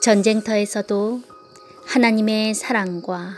전쟁터에서도 하나님의 사랑과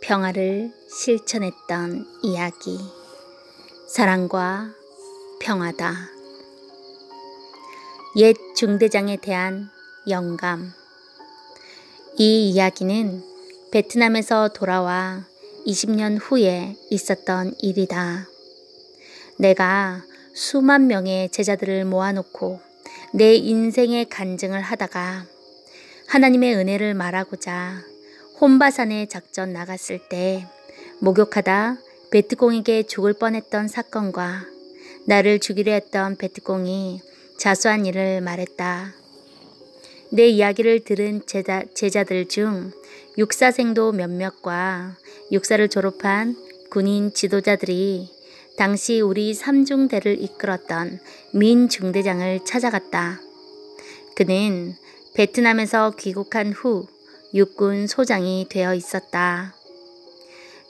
평화를 실천했던 이야기. 사랑과 평화다. 옛 중대장에 대한 영감. 이 이야기는 베트남에서 돌아와 20년 후에 있었던 일이다. 내가 수만 명의 제자들을 모아놓고 내 인생의 간증을 하다가 하나님의 은혜를 말하고자 혼바산에 작전 나갔을 때 목욕하다 베트공에게 죽을 뻔했던 사건과 나를 죽이려 했던 베트공이 자수한 일을 말했다. 내 이야기를 들은 제자들 중 육사생도 몇몇과 육사를 졸업한 군인 지도자들이 당시 우리 삼중대를 이끌었던 민 중대장을 찾아갔다. 그는 베트남에서 귀국한 후 육군 소장이 되어 있었다.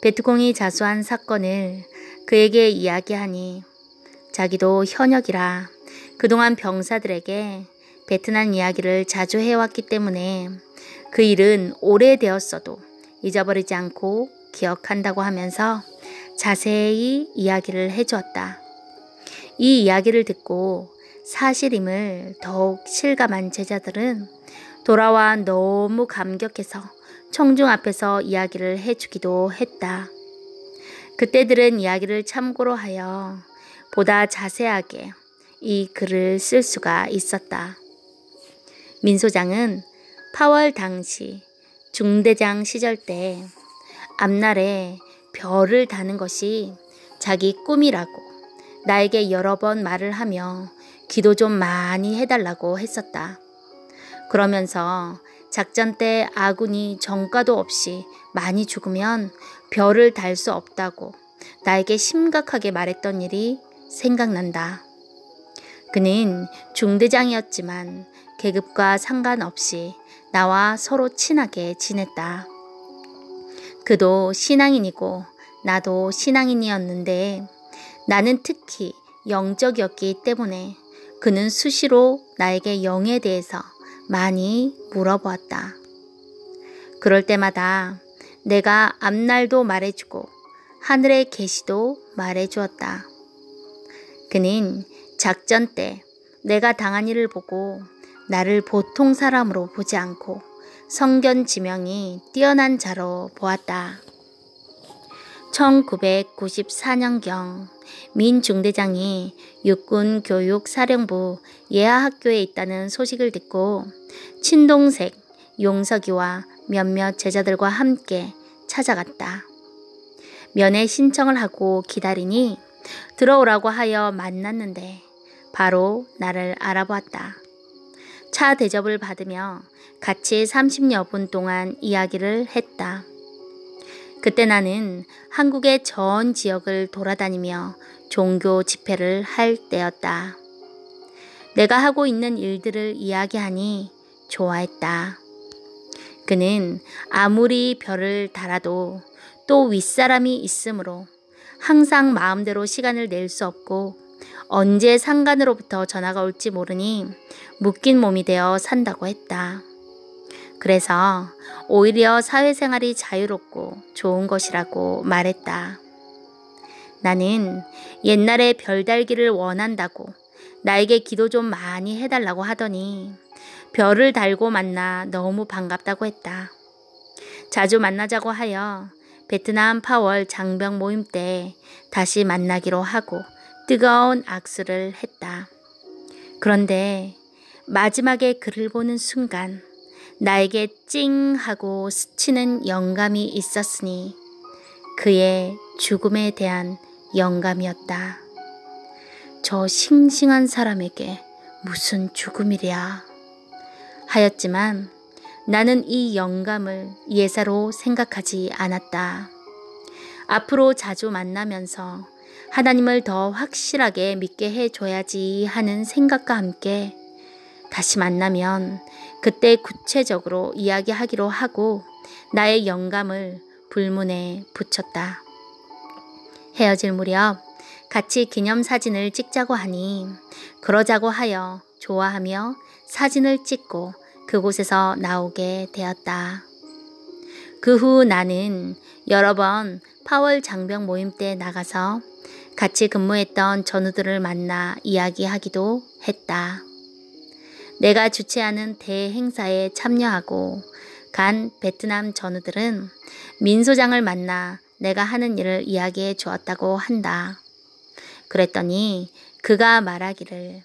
베트공이 자수한 사건을 그에게 이야기하니 자기도 현역이라 그동안 병사들에게 베트남 이야기를 자주 해왔기 때문에 그 일은 오래되었어도 잊어버리지 않고 기억한다고 하면서 자세히 이야기를 해주었다. 이 이야기를 듣고 사실임을 더욱 실감한 제자들은 돌아와 너무 감격해서 청중 앞에서 이야기를 해주기도 했다. 그때 들은 이야기를 참고로 하여 보다 자세하게 이 글을 쓸 수가 있었다. 민 소장은 파월 당시 중대장 시절 때 앞날에 별을 다는 것이 자기 꿈이라고 나에게 여러 번 말을 하며 기도 좀 많이 해달라고 했었다. 그러면서 작전 때 아군이 정가도 없이 많이 죽으면 별을 달 수 없다고 나에게 심각하게 말했던 일이 생각난다. 그는 중대장이었지만 계급과 상관없이 나와 서로 친하게 지냈다. 그도 신앙인이고 나도 신앙인이었는데 나는 특히 영적이었기 때문에 그는 수시로 나에게 영에 대해서 많이 물어보았다. 그럴 때마다 내가 앞날도 말해주고 하늘의 계시도 말해주었다. 그는 작전 때 내가 당한 일을 보고 나를 보통 사람으로 보지 않고 성견 지명이 뛰어난 자로 보았다. 1994년경 민 중대장이 육군 교육사령부 예하학교에 있다는 소식을 듣고 친동생 용석이와 몇몇 제자들과 함께 찾아갔다. 면회 신청을 하고 기다리니 들어오라고 하여 만났는데 바로 나를 알아보았다. 차 대접을 받으며 같이 30여 분 동안 이야기를 했다. 그때 나는 한국의 전 지역을 돌아다니며 종교 집회를 할 때였다. 내가 하고 있는 일들을 이야기하니 좋아했다. 그는 아무리 별을 달아도 또 윗사람이 있으므로 항상 마음대로 시간을 낼 수 없고 언제 상간으로부터 전화가 올지 모르니 묶인 몸이 되어 산다고 했다. 그래서 오히려 사회생활이 자유롭고 좋은 것이라고 말했다. 나는 옛날에 별 달기를 원한다고 나에게 기도 좀 많이 해달라고 하더니 별을 달고 만나 너무 반갑다고 했다. 자주 만나자고 하여 베트남 파월 장병 모임 때 다시 만나기로 하고 뜨거운 악수를 했다. 그런데 마지막에 그를 보는 순간 나에게 찡 하고 스치는 영감이 있었으니 그의 죽음에 대한 영감이었다. 저 싱싱한 사람에게 무슨 죽음이랴 하였지만 나는 이 영감을 예사로 생각하지 않았다. 앞으로 자주 만나면서 하나님을 더 확실하게 믿게 해줘야지 하는 생각과 함께 다시 만나면 그때 구체적으로 이야기하기로 하고 나의 영감을 불문에 붙였다. 헤어질 무렵 같이 기념사진을 찍자고 하니 그러자고 하여 좋아하며 사진을 찍고 그곳에서 나오게 되었다. 그 후 나는 여러 번 파월 장병 모임 때 나가서 같이 근무했던 전우들을 만나 이야기하기도 했다. 내가 주최하는 대행사에 참여하고 간 베트남 전우들은 민 소장을 만나 내가 하는 일을 이야기해 주었다고 한다. 그랬더니 그가 말하기를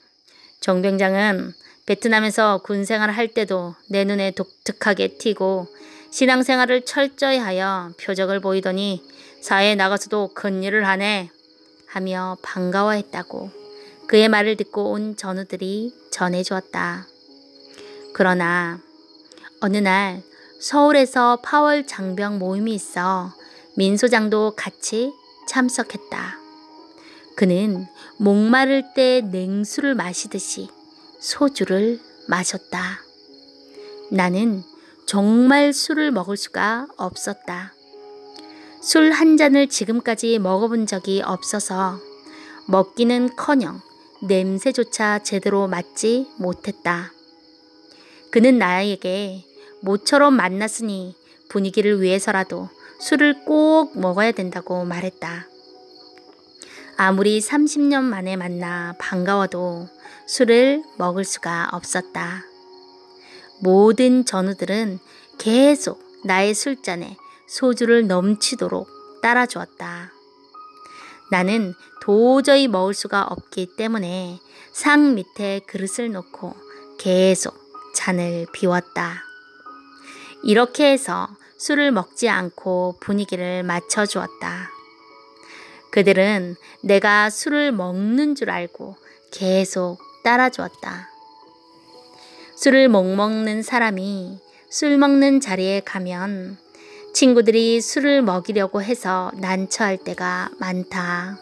정병장은 베트남에서 군생활을 할 때도 내 눈에 독특하게 튀고 신앙생활을 철저히 하여 표적을 보이더니 사회에 나가서도 큰 일을 하네 하며 반가워했다고 그의 말을 듣고 온 전우들이 전해주었다. 그러나 어느 날 서울에서 파월 장병 모임이 있어 민 소장도 같이 참석했다. 그는 목마를 때 냉수를 마시듯이 소주를 마셨다. 나는 정말 술을 먹을 수가 없었다. 술 한 잔을 지금까지 먹어본 적이 없어서 먹기는커녕 냄새조차 제대로 맡지 못했다. 그는 나에게 모처럼 만났으니 분위기를 위해서라도 술을 꼭 먹어야 된다고 말했다. 아무리 30년 만에 만나 반가워도 술을 먹을 수가 없었다. 모든 전우들은 계속 나의 술잔에 소주를 넘치도록 따라주었다. 나는 도저히 먹을 수가 없기 때문에 상 밑에 그릇을 놓고 계속 잔을 비웠다. 이렇게 해서 술을 먹지 않고 분위기를 맞춰주었다. 그들은 내가 술을 먹는 줄 알고 계속 따라주었다. 술을 못 먹는 사람이 술 먹는 자리에 가면 친구들이 술을 먹이려고 해서 난처할 때가 많다.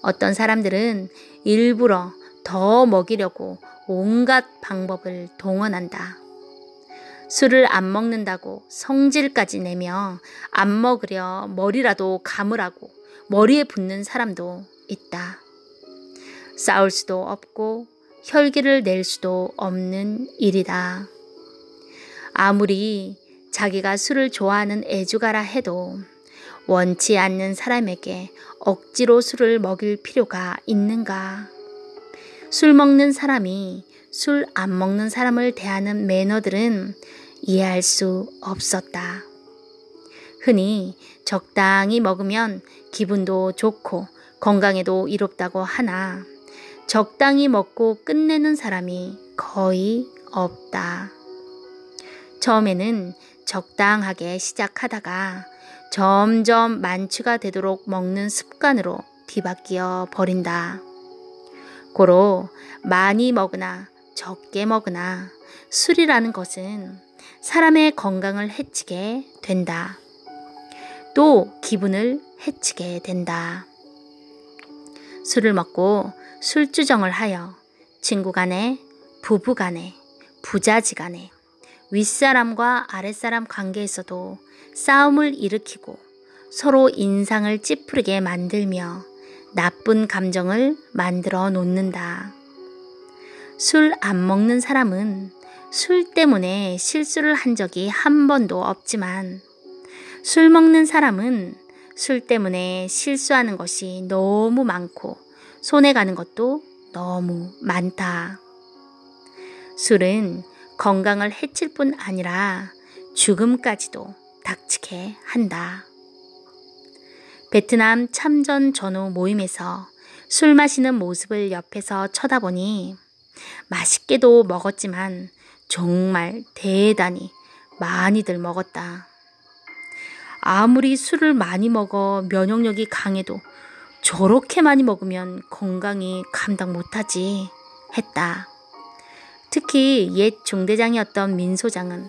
어떤 사람들은 일부러 더 먹이려고 온갖 방법을 동원한다. 술을 안 먹는다고 성질까지 내며 안 먹으려 머리라도 감으라고 머리에 붙는 사람도 있다. 싸울 수도 없고 혈기를 낼 수도 없는 일이다. 아무리 자기가 술을 좋아하는 애주가라 해도 원치 않는 사람에게 억지로 술을 먹일 필요가 있는가? 술 먹는 사람이 술 안 먹는 사람을 대하는 매너들은 이해할 수 없었다. 흔히 적당히 먹으면 기분도 좋고 건강에도 이롭다고 하나 적당히 먹고 끝내는 사람이 거의 없다. 처음에는 적당하게 시작하다가 점점 만취가 되도록 먹는 습관으로 뒤바뀌어 버린다. 고로 많이 먹으나 적게 먹으나 술이라는 것은 사람의 건강을 해치게 된다. 또 기분을 해치게 된다. 술을 먹고 술주정을 하여 친구 간에, 부부 간에, 부자지 간에, 윗사람과 아랫사람 관계에서도 싸움을 일으키고 서로 인상을 찌푸리게 만들며 나쁜 감정을 만들어 놓는다. 술 안 먹는 사람은 술 때문에 실수를 한 적이 한 번도 없지만 술 먹는 사람은 술 때문에 실수하는 것이 너무 많고 손해가는 것도 너무 많다. 술은 건강을 해칠 뿐 아니라 죽음까지도 닥치게 한다. 베트남 참전 전후 모임에서 술 마시는 모습을 옆에서 쳐다보니 맛있게도 먹었지만 정말 대단히 많이들 먹었다. 아무리 술을 많이 먹어 면역력이 강해도 저렇게 많이 먹으면 건강이 감당 못하지 했다. 특히 옛 중대장이었던 민 소장은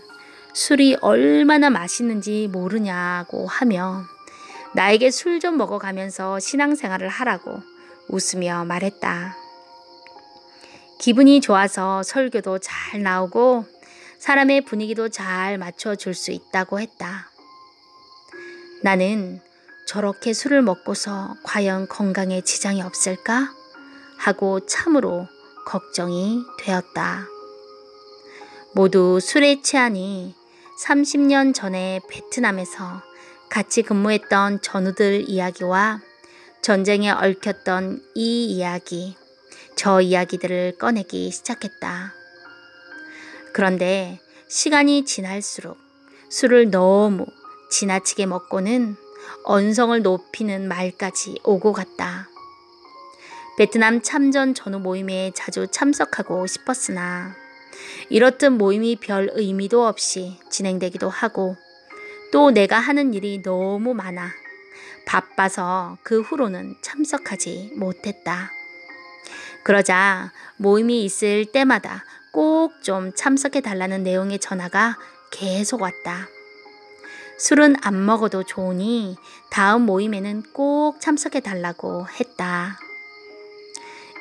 술이 얼마나 맛있는지 모르냐고 하며 나에게 술 좀 먹어가면서 신앙생활을 하라고 웃으며 말했다. 기분이 좋아서 설교도 잘 나오고 사람의 분위기도 잘 맞춰줄 수 있다고 했다. 나는 저렇게 술을 먹고서 과연 건강에 지장이 없을까? 하고 참으로 걱정이 되었다. 모두 술에 취하니 30년 전에 베트남에서 같이 근무했던 전우들 이야기와 전쟁에 얽혔던 이 이야기, 저 이야기들을 꺼내기 시작했다. 그런데 시간이 지날수록 술을 너무 지나치게 먹고는 언성을 높이는 말까지 오고 갔다. 베트남 참전 전후 모임에 자주 참석하고 싶었으나 이렇듯 모임이 별 의미도 없이 진행되기도 하고 또 내가 하는 일이 너무 많아 바빠서 그 후로는 참석하지 못했다. 그러자 모임이 있을 때마다 꼭 좀 참석해 달라는 내용의 전화가 계속 왔다. 술은 안 먹어도 좋으니 다음 모임에는 꼭 참석해 달라고 했다.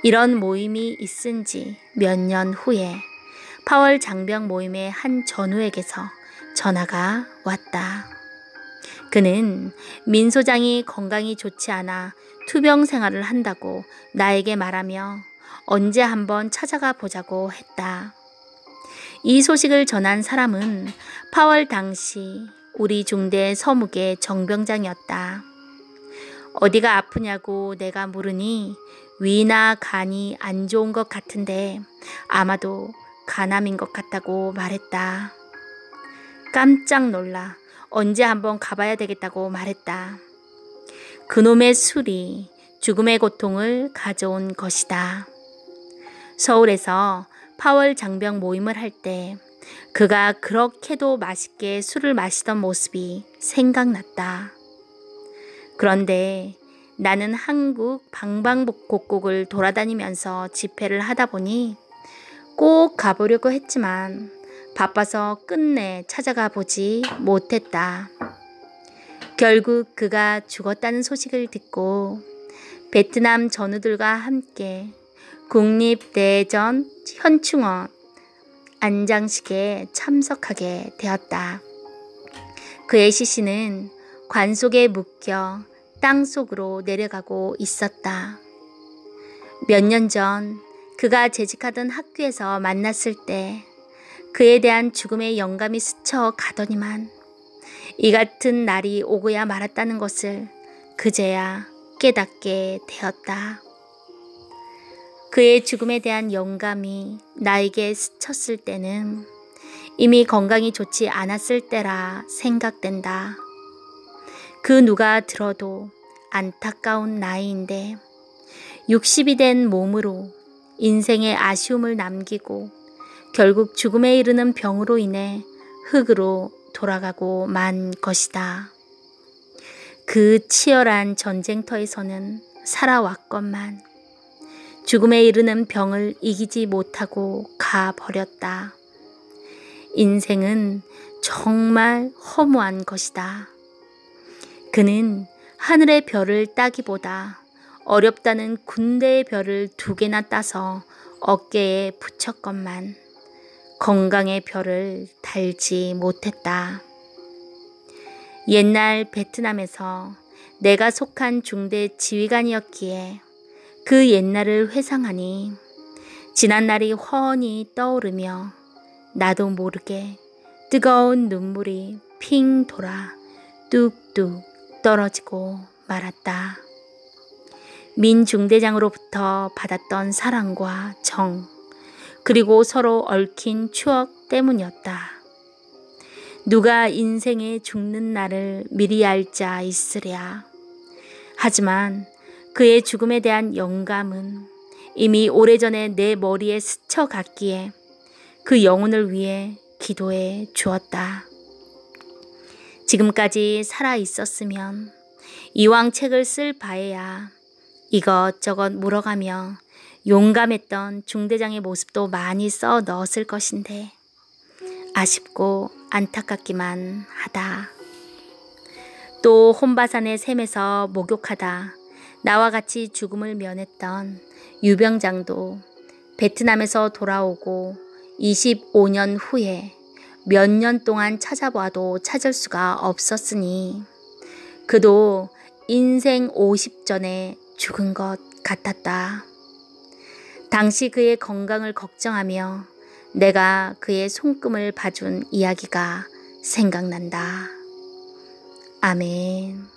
이런 모임이 있은 지 몇 년 후에 파월 장병 모임의 한 전우에게서 전화가 왔다. 그는 민 소장이 건강이 좋지 않아 투병 생활을 한다고 나에게 말하며 언제 한번 찾아가 보자고 했다. 이 소식을 전한 사람은 파월 당시 우리 중대 서무계 정병장이었다. 어디가 아프냐고 내가 물으니 위나 간이 안 좋은 것 같은데 아마도 간암인 것 같다고 말했다. 깜짝 놀라 언제 한번 가봐야 되겠다고 말했다. 그놈의 술이 죽음의 고통을 가져온 것이다. 서울에서 파월 장병 모임을 할 때 그가 그렇게도 맛있게 술을 마시던 모습이 생각났다. 그런데 나는 한국 방방곡곡을 돌아다니면서 집회를 하다 보니 꼭 가보려고 했지만 바빠서 끝내 찾아가 보지 못했다. 결국 그가 죽었다는 소식을 듣고 베트남 전우들과 함께 국립대전 현충원 안장식에 참석하게 되었다. 그의 시신은 관 속에 묶여 땅속으로 내려가고 있었다. 몇 년 전 그가 재직하던 학교에서 만났을 때 그에 대한 죽음의 영감이 스쳐 가더니만 이 같은 날이 오고야 말았다는 것을 그제야 깨닫게 되었다. 그의 죽음에 대한 영감이 나에게 스쳤을 때는 이미 건강이 좋지 않았을 때라 생각된다. 그 누가 들어도 안타까운 나이인데 60이 된 몸으로 인생의 아쉬움을 남기고 결국 죽음에 이르는 병으로 인해 흙으로 돌아가고 만 것이다. 그 치열한 전쟁터에서는 살아왔건만 죽음에 이르는 병을 이기지 못하고 가버렸다. 인생은 정말 허무한 것이다. 그는 하늘의 별을 따기보다 어렵다는 군대의 별을 2개나 따서 어깨에 붙였건만 건강의 별을 달지 못했다. 옛날 베트남에서 내가 속한 중대 지휘관이었기에 그 옛날을 회상하니 지난 날이 훤히 떠오르며 나도 모르게 뜨거운 눈물이 핑 돌아 뚝뚝 떨어지고 말았다. 민 중대장으로부터 받았던 사랑과 정, 그리고 서로 얽힌 추억 때문이었다. 누가 인생에 죽는 날을 미리 알 자 있으랴. 하지만 그의 죽음에 대한 영감은 이미 오래전에 내 머리에 스쳐갔기에 그 영혼을 위해 기도해 주었다. 지금까지 살아 있었으면 이왕 책을 쓸 바에야 이것저것 물어가며 용감했던 중대장의 모습도 많이 써 넣었을 것인데 아쉽고 안타깝기만 하다. 또 혼바산의 샘에서 목욕하다 나와 같이 죽음을 면했던 유병장도 베트남에서 돌아오고 25년 후에 몇 년 동안 찾아봐도 찾을 수가 없었으니 그도 인생 50전에 죽은 것 같았다. 당시 그의 건강을 걱정하며 내가 그의 손금을 봐준 이야기가 생각난다. 아멘.